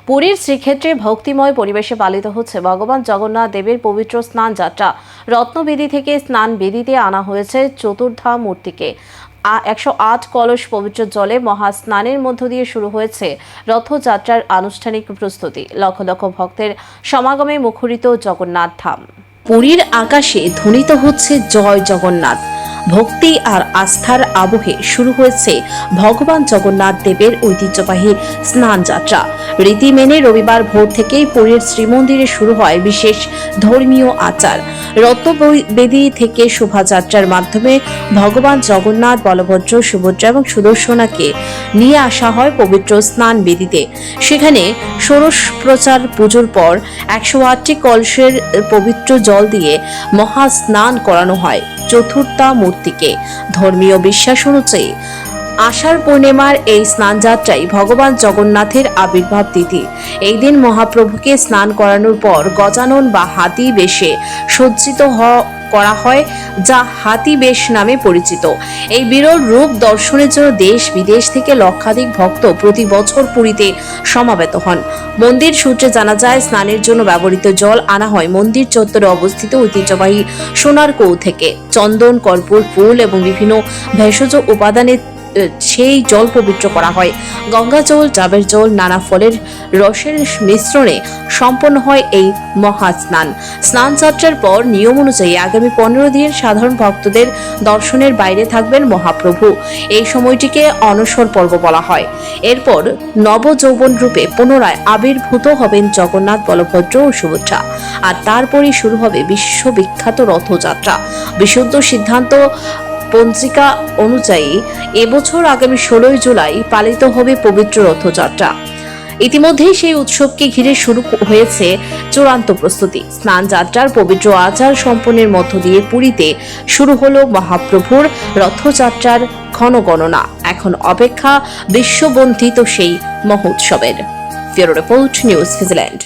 পুরীর শ্রীক্ষেত্রে ভক্তিময় পরিবেশে পালিত হচ্ছে ভগবান জগন্নাথ দেবের পবিত্র স্নান যাত্রা। রত্নবেদী থেকে স্নান বেদিতে আনা হয়েছে চতুর্ধা মূর্তিকে। 108 কলস পবিত্র জলে মহাস্নানের মধ্য দিয়ে শুরু হয়েছে রথযাত্রার আনুষ্ঠানিক প্রস্তুতি। লক্ষ লক্ষ ভক্তের সমাগমে মুখরিত জগন্নাথ ধাম। পুরীর আকাশে ধ্বনিত হচ্ছে জয় জগন্নাথ। ভক্তি আর আস্থার আবহে শুরু হয়েছে ভগবান জগন্নাথ দেবের ঐতিহ্যবাহী স্নান যাত্রা। রীতি মেনে রবিবার ভোর থেকেই পুরীর শ্রীমন্দিরে শুরু হয় বিশেষ ধর্মীয় আচার। রত্নবেদী থেকে শোভাযাত্রার মাধ্যমে ভগবান জগন্নাথ, বলভদ্র, সুভদ্রা এবং সুদর্শনাকে নিয়ে আসা হয় পবিত্র স্নান বেদিতে। সেখানে ষোড়শ প্রচার পুজোর পর 108টি কলসের পবিত্র জল দিয়ে মহাস্নান করানো হয় চতুর্থা মূর্তিকে। ধর্মীয় বিশ্বাস অনুযায়ী আষাঢ় পূর্ণিমার এই স্নান যাত্রায় ভগবান জগন্নাথের আবির্ভাব তিথি। এই দিন মহাপ্রভুকে স্নান করানোর পর গজানন বা হাতি বেশে সজ্জিত করা হয়, যা হাতি বেশ নামে পরিচিত। এই বিরল রূপ দর্শনের জন্য দেশ বিদেশ থেকে লক্ষাধিক ভক্ত প্রতি বছর পুরীতে সমাবেত হন। মন্দির সূত্রে জানা যায়, স্নানের জন্য ব্যবহৃত জল আনা হয় মন্দির চত্বরে অবস্থিত ঐতিহ্যবাহী সোনার কূপ থেকে। চন্দন, কর্পূর, ফুল এবং বিভিন্ন ভেষজ উপাদানের সেই জল পবিত্র করা হয়। গঙ্গা জল, ডাবের জল, নানা ফলের রসের মিশ্রণে সম্পন্ন হয় এই মহাস্নান। স্নান যাত্রার পর নিয়ম অনুযায়ী আগামী 15 দিন সাধারণ ভক্তদের দর্শনের বাইরে থাকবেন মহাপ্রভু। এই সময়টিকে অনসর পর্ব বলা হয়। এরপর নবযৌবন রূপে পুনরায় আবির্ভূত হবেন জগন্নাথ, বলভদ্র ও সুভদ্রা। আর তারপরই শুরু হবে বিশ্ববিখ্যাত রথযাত্রা। বিশুদ্ধ সিদ্ধান্ত পঞ্জিকা অনুযায়ী এবছর আগামী 16 জুলাই পালিত হবে পবিত্র রথযাত্রা। ইতিমধ্যেই সেই উৎসবকে ঘিরে শুরু হয়েছে চূড়ান্ত প্রস্তুতি। স্নান যাত্রার পবিত্র আচার সম্পন্নের মধ্য দিয়ে পুরীতে শুরু হলো মহাপ্রভুর রথযাত্রার ক্ষণগণনা। এখন অপেক্ষা বিশ্ববন্দিত সেই মহোৎসবের। Bureau report, news vigilante.